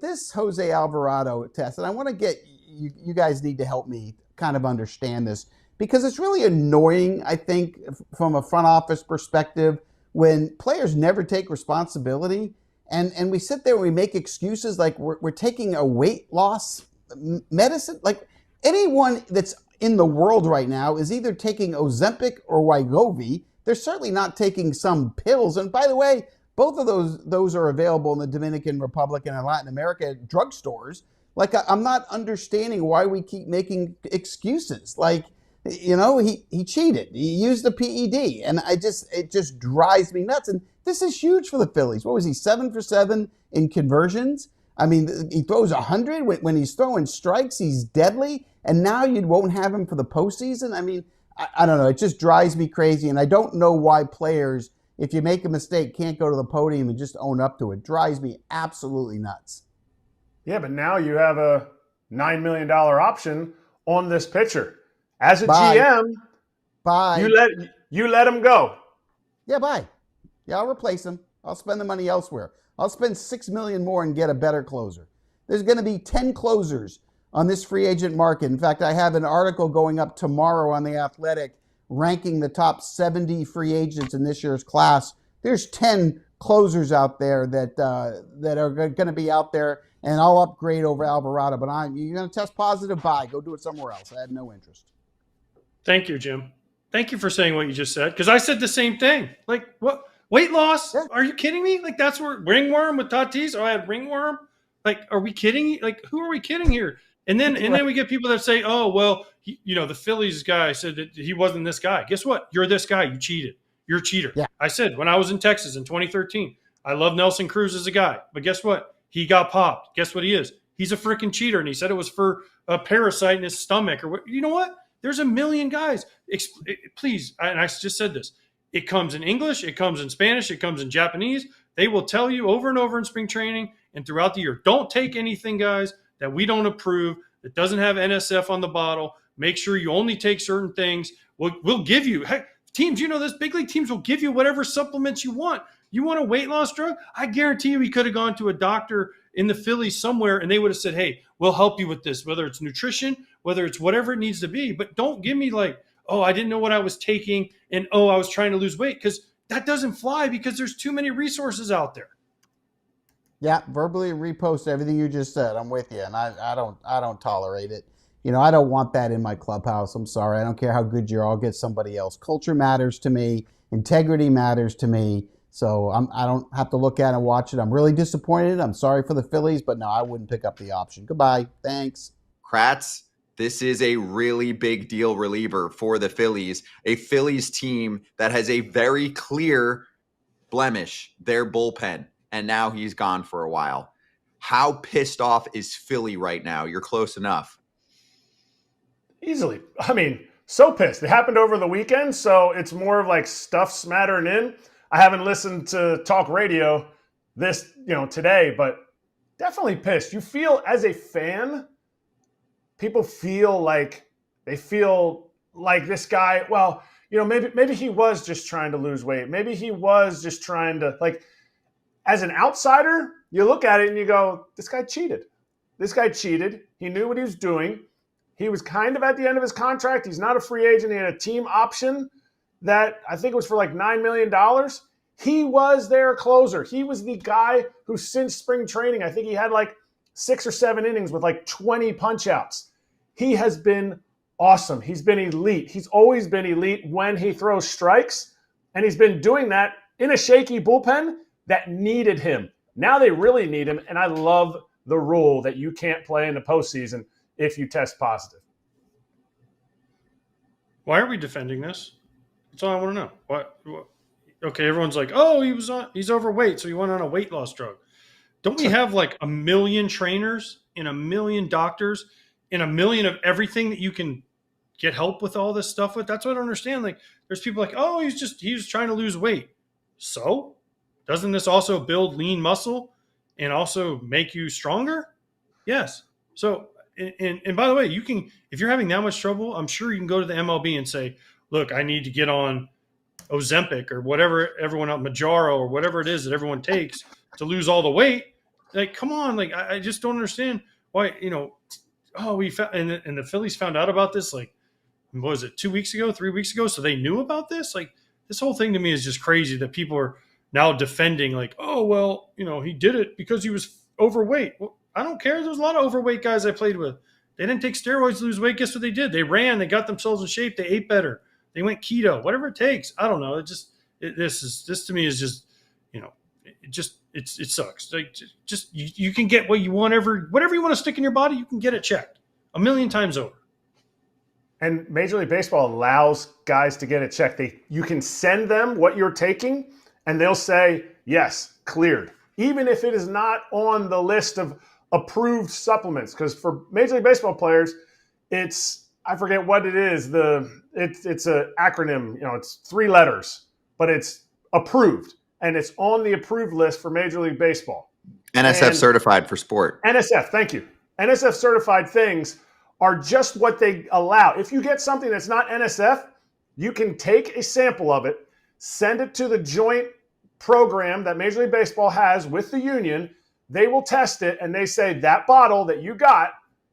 This Jose Alvarado test, and I want to get you guys need to help me kind of understand this because it's really annoying, I think, from a front office perspective when players never take responsibility and we sit there and we make excuses like we're taking a weight loss medicine. Like anyone that's in the world right now is either taking Ozempic or Wegovy. They're certainly not taking some pills. And by the way, both of those are available in the Dominican Republic and in Latin America at drugstores. Like, I'm not understanding why we keep making excuses. Like, he cheated. He used the PED. And it just drives me nuts. And this is huge for the Phillies. What was he, 7 for 7 in conversions? I mean, he throws 100. When he's throwing strikes, he's deadly. And now you won't have him for the postseason? I mean, I don't know. It just drives me crazy. And I don't know why players, if you make a mistake, can't go to the podium and just own up to it. Drives me absolutely nuts. Yeah, but now you have a $9 million option on this pitcher. As a GM, you let him go. Yeah, bye. Yeah, I'll replace him. I'll spend the money elsewhere. I'll spend $6 million more and get a better closer. There's going to be 10 closers on this free agent market. In fact, I have an article going up tomorrow on The Athletic ranking the top 70 free agents in this year's class. There's 10 closers out there that are going to be out there, and I'll upgrade over Alvarado. But you're going to test positive? Bye. Go do it somewhere else. I have no interest. Thank you, Jim. Thank you for saying what you just said, because I said the same thing. Like, what? Weight loss? Yeah. Are you kidding me? Like, that's where ringworm with Tatis? Oh, I had ringworm? Like, are we kidding? Like, who are we kidding here? And then we get people that say, oh, well, the Phillies guy said that he wasn't this guy. Guess what? You're this guy. You cheated. You're a cheater. Yeah. I said when I was in Texas in 2013, I love Nelson Cruz as a guy. But guess what? He got popped. Guess what he is? He's a freaking cheater. And he said it was for a parasite in his stomach. Or what? You know what? There's a million guys. Please, and I just said this. It comes in English. It comes in Spanish. It comes in Japanese. They will tell you over and over in spring training and throughout the year, don't take anything, guys, that we don't approve, that doesn't have NSF on the bottle. Make sure you only take certain things. We'll give you, heck, teams, this, big league teams will give you whatever supplements you want. You want a weight loss drug? I guarantee you we could have gone to a doctor in the Phillies somewhere and they would have said, hey, we'll help you with this, whether it's nutrition, whether it's whatever it needs to be. But don't give me like, oh, I didn't know what I was taking and, oh, I was trying to lose weight, because that doesn't fly because there's too many resources out there. Yeah, verbally repost everything you just said. I'm with you, and I don't tolerate it. I don't want that in my clubhouse. I'm sorry. I don't care how good you are. I'll get somebody else. Culture matters to me. Integrity matters to me. So I don't have to look at it and watch it. I'm really disappointed. I'm sorry for the Phillies, but no, I wouldn't pick up the option. Goodbye. Thanks. Kratz, this is a really big deal reliever for the Phillies, a Phillies team that has a very clear blemish, their bullpen. And now he's gone for a while. How pissed off is Philly right now? You're close enough. Easily. I mean, so pissed. It happened over the weekend, so it's more of like stuff smattering in. I haven't listened to talk radio this, today, but definitely pissed. You feel as a fan, people feel like this guy, well, maybe he was just trying to lose weight. Maybe he was just trying to, like, as an outsider, you look at it and you go, this guy cheated. This guy cheated. He knew what he was doing. He was kind of at the end of his contract. He's not a free agent. He had a team option that I think it was for like $9 million. He was their closer. He was the guy who, since spring training, I think he had like 6 or 7 innings with like 20 punch outs. He has been awesome. He's been elite. He's always been elite when he throws strikes, and he's been doing that in a shaky bullpen that needed him. Now they really need him, and I love the rule that you can't play in the postseason if you test positive. Why are we defending this? That's all I want to know. What? Okay, everyone's like, oh, he's overweight, so he went on a weight loss drug. Don't we have like 1 million trainers and 1 million doctors and 1 million of everything that you can get help with all this stuff with? That's what I don't understand. Like, there's people like, oh, he's trying to lose weight. So doesn't this also build lean muscle and also make you stronger? Yes. So, and by the way, you can, if you're having that much trouble, I'm sure you can go to the MLB and say, look, I need to get on Ozempic or whatever everyone else, Majaro or whatever it is that everyone takes to lose all the weight. Like, come on. Like, I just don't understand why, we found, and the Phillies found out about this, like, what was it, 2 weeks ago, 3 weeks ago? So they knew about this? Like, this whole thing to me is just crazy that people are now defending, like, oh, well, he did it because he was overweight. Well, I don't care. There's a lot of overweight guys I played with. They didn't take steroids to lose weight. Guess what they did? They ran. They got themselves in shape. They ate better. They went keto. Whatever it takes. I don't know. This to me is just, it sucks. Like, just you can get what you want, whatever you want to stick in your body, you can get it checked 1,000,000 times over. And Major League Baseball allows guys to get it checked. You can send them what you're taking, and they'll say, yes, cleared. Even if it is not on the list of approved supplements. Because for Major League Baseball players, I forget what it is. It's an acronym. It's 3 letters, but it's approved. And it's on the approved list for Major League Baseball. NSF certified for sport. NSF, thank you. NSF certified things are just what they allow. If you get something that's not NSF, you can take a sample of it, send it to the joint program that Major League Baseball has with the union. They will test it, and they say that bottle that you got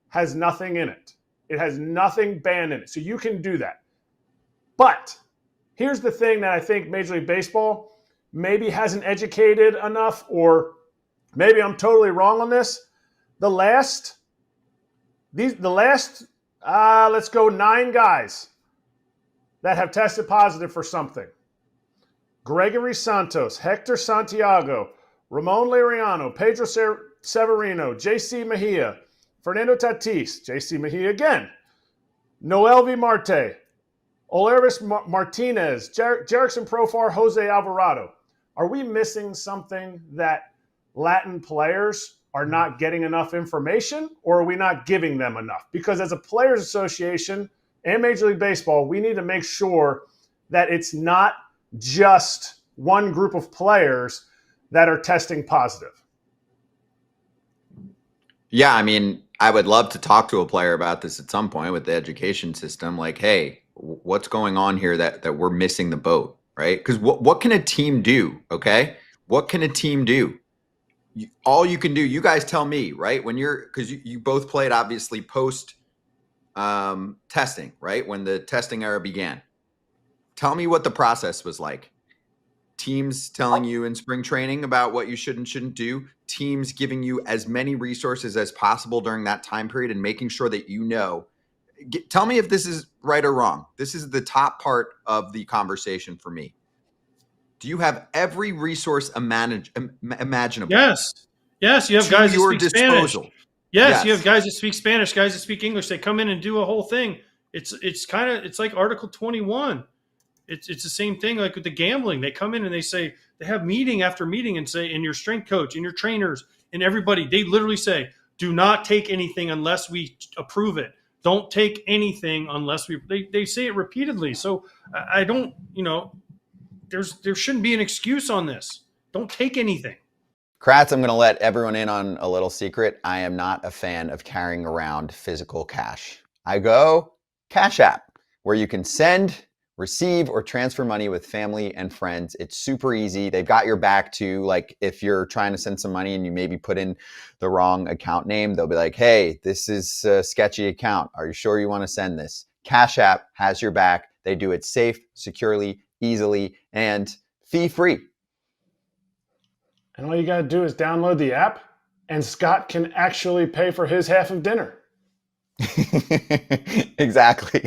has nothing in it. It has nothing banned in it. So you can do that. But here's the thing that I think Major League Baseball maybe hasn't educated enough, or maybe I'm totally wrong on this. The last, let's go 9 guys that have tested positive for something. Gregory Santos, Hector Santiago, Ramon Liriano, Pedro Severino, J.C. Mejia, Fernando Tatis, J.C. Mejia again, Noelvi Marte, Olervis Martinez, Jerickson Profar, Jose Alvarado. Are we missing something that Latin players are not getting enough information, or are we not giving them enough? Because as a players association and Major League Baseball, we need to make sure that it's not just one group of players that are testing positive. Yeah, I mean, I would love to talk to a player about this at some point with the education system. Like, hey, what's going on here that we're missing the boat, right? Because what can a team do, okay? What can a team do? All you can do, you guys tell me, right? Because you both played obviously post testing, right? When the testing era began. Tell me what the process was like. Teams telling you in spring training about what you should and shouldn't do. Teams giving you as many resources as possible during that time period and making sure that you know. Tell me if this is right or wrong. This is the top part of the conversation for me. Do you have every resource imaginable? Yes. Yes, you have guys that speak disposal. Spanish. Yes, you have guys that speak Spanish, guys that speak English. They come in and do a whole thing. It's like Article 21. It's the same thing like with the gambling. They come in and they say, they have meeting after meeting and say, and your strength coach and your trainers and everybody, they literally say, do not take anything unless we approve it. Don't take anything unless they say it repeatedly. So I don't, there shouldn't be an excuse on this. Don't take anything. Kratz, I'm going to let everyone in on a little secret. I am not a fan of carrying around physical cash. I go Cash App, where you can send, receive, or transfer money with family and friends. It's super easy. They've got your back too. Like if you're trying to send some money and you maybe put in the wrong account name, they'll be like, hey, this is a sketchy account. Are you sure you want to send this? Cash App has your back. They do it safe, securely, easily, and fee-free. And all you got to do is download the app, and Scott can actually pay for his half of dinner. Exactly.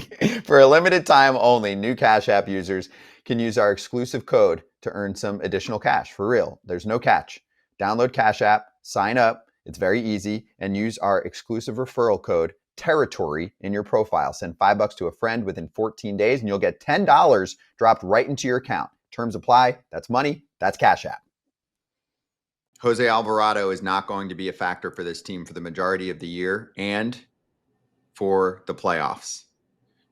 For a limited time only, new Cash App users can use our exclusive code to earn some additional cash. For real, there's no catch. Download Cash App, sign up. It's very easy, and use our exclusive referral code Territory in your profile. Send $5 to a friend within 14 days, and you'll get $10 dropped right into your account. Terms apply. That's money. That's Cash App. Jose Alvarado is not going to be a factor for this team for the majority of the year and for the playoffs.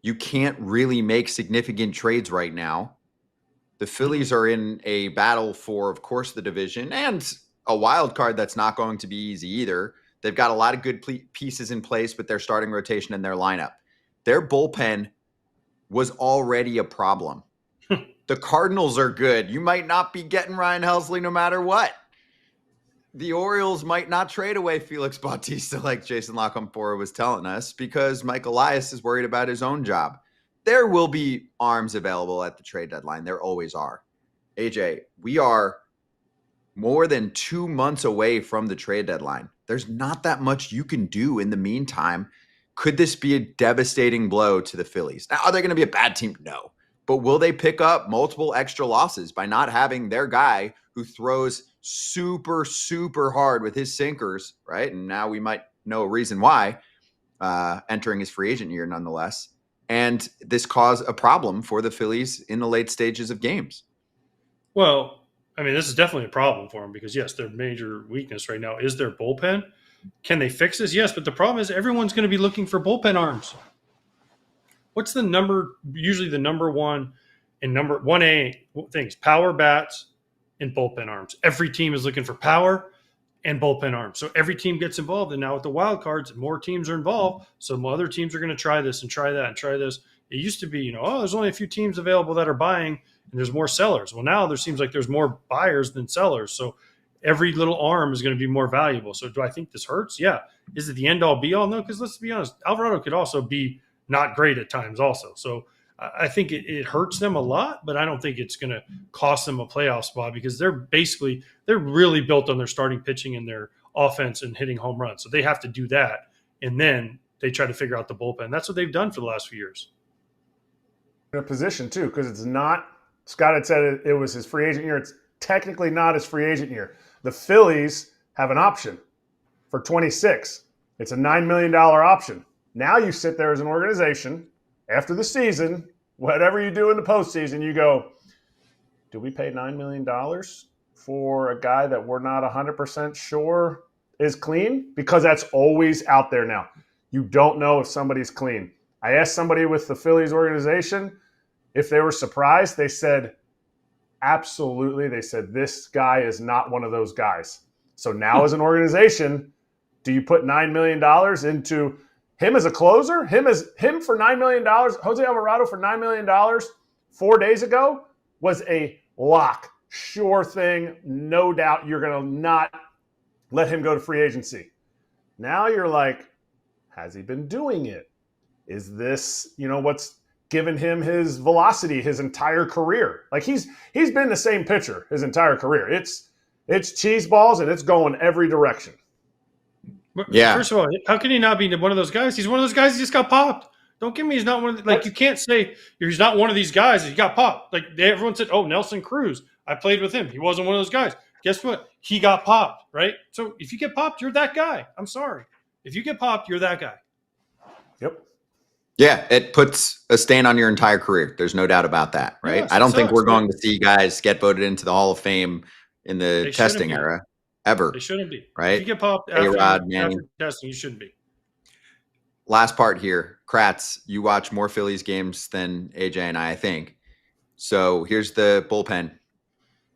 You can't really make significant trades right now. The Phillies are in a battle for, of course, the division and a wild card that's not going to be easy either. They've got a lot of good pieces in place with their starting rotation and their lineup. Their bullpen was already a problem. The Cardinals are good. You might not be getting Ryan Helsley no matter what. the Orioles might not trade away Felix Bautista like Jason Lockham-Fora was telling us because Mike Elias is worried about his own job. There will be arms available at the trade deadline. There always are. AJ, we are more than 2 months away from the trade deadline. There's not that much you can do in the meantime. Could this be a devastating blow to the Phillies? Now, are they going to be a bad team? No. But will they pick up multiple extra losses by not having their guy who throws super, super hard with his sinkers, right? And now we might know a reason why, entering his free agent year nonetheless. And this caused a problem for the Phillies in the late stages of games. Well, I mean, this is definitely a problem for them because, yes, their major weakness right now is their bullpen. Can they fix this? Yes, but the problem is everyone's going to be looking for bullpen arms. What's the number, usually the number one and number 1A things, power bats and bullpen arms. Every team is looking for power and bullpen arms. So every team gets involved. And now with the wild cards, more teams are involved. So other teams are going to try this and try that and try this. It used to be, there's only a few teams available that are buying and there's more sellers. Well, now there seems like there's more buyers than sellers. So every little arm is going to be more valuable. So do I think this hurts? Yeah. Is it the end all be all? No, because let's be honest, Alvarado could also be not great at times also. So I think it hurts them a lot, but I don't think it's going to cost them a playoff spot because they're really built on their starting pitching and their offense and hitting home runs. So they have to do that. And then they try to figure out the bullpen. That's what they've done for the last few years. In a position too, because it's not, Scott had said it was his free agent year. It's technically not his free agent year. The Phillies have an option for 26. It's a $9 million option. Now you sit there as an organization after the season, whatever you do in the postseason, you go, do we pay $9 million for a guy that we're not 100% sure is clean? Because that's always out there now. You don't know if somebody's clean. I asked somebody with the Phillies organization if they were surprised. They said, absolutely. They said, this guy is not one of those guys. So now as an organization, do you put $9 million into him as a closer? Him for $9 million, José Alvarado for $9 million 4 days ago was a lock. Sure thing. No doubt you're going to not let him go to free agency. Now you're like, has he been doing it? Is this, what's given him his velocity his entire career? Like he's been the same pitcher his entire career. It's cheese balls and it's going every direction. Yeah. First of all, how can he not be one of those guys? He's one of those guys who just got popped. Don't give me he's not one of the, you can't say he's not one of these guys. He got popped. Like everyone said, oh, Nelson Cruz. I played with him. He wasn't one of those guys. Guess what? He got popped, right? So if you get popped, you're that guy. I'm sorry. If you get popped, you're that guy. Yep. Yeah, it puts a stain on your entire career. There's no doubt about that, right? Yes, I don't think we're going to see guys get voted into the Hall of Fame in the testing era. Ever. They shouldn't be. Right? If you get popped after testing, you shouldn't be. Last part here. Kratz, you watch more Phillies games than AJ and I think. So here's the bullpen.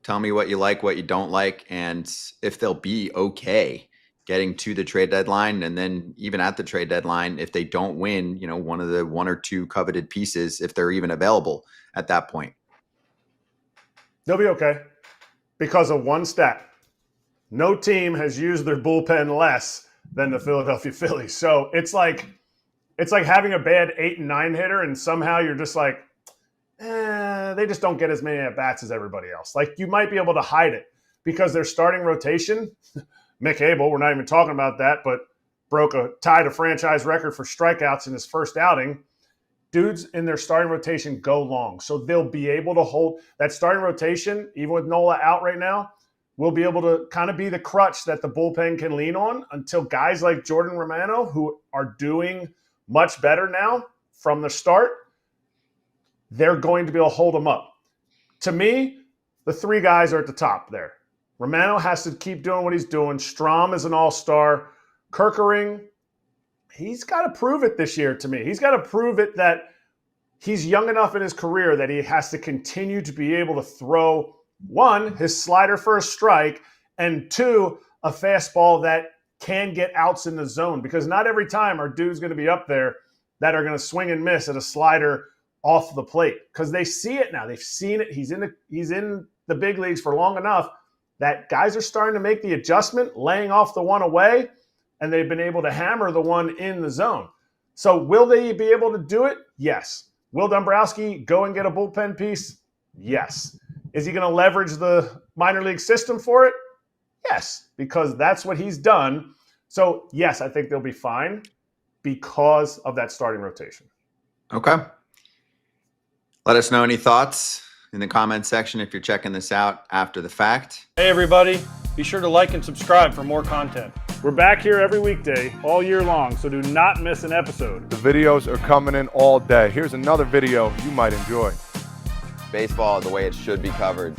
Tell me what you like, what you don't like, and if they'll be okay getting to the trade deadline. And then even at the trade deadline, if they don't win, one of the one or two coveted pieces, if they're even available at that point. They'll be okay because of one stat. No team has used their bullpen less than the Philadelphia Phillies. So it's like having a bad 8 and 9 hitter, and somehow you're just like, they just don't get as many at bats as everybody else. Like you might be able to hide it because their starting rotation, Mick Abel, we're not even talking about that, but tied a franchise record for strikeouts in his first outing. Dudes in their starting rotation go long. So they'll be able to hold that starting rotation, even with Nola out right now. Will be able to kind of be the crutch that the bullpen can lean on until guys like Jordan Romano, who are doing much better now from the start, they're going to be able to hold them up. To me, the three guys are at the top there. Romano has to keep doing what he's doing. Strahm is an all-star. Kerkering, he's got to prove it this year to me. He's got to prove it that he's young enough in his career that he has to continue to be able to throw, one, his slider for a strike, and two, a fastball that can get outs in the zone. Because not every time are dudes going to be up there that are going to swing and miss at a slider off the plate. Because they see it now. They've seen it. He's in the big leagues for long enough that guys are starting to make the adjustment, laying off the one away, and they've been able to hammer the one in the zone. So will they be able to do it? Yes. Will Dombrowski go and get a bullpen piece? Yes. Is he going to leverage the minor league system for it? Yes, because that's what he's done. So, yes, I think they'll be fine because of that starting rotation. Okay. Let us know any thoughts in the comment section if you're checking this out after the fact. Hey, everybody. Be sure to like and subscribe for more content. We're back here every weekday, all year long, so do not miss an episode. The videos are coming in all day. Here's another video you might enjoy. Baseball the way it should be covered.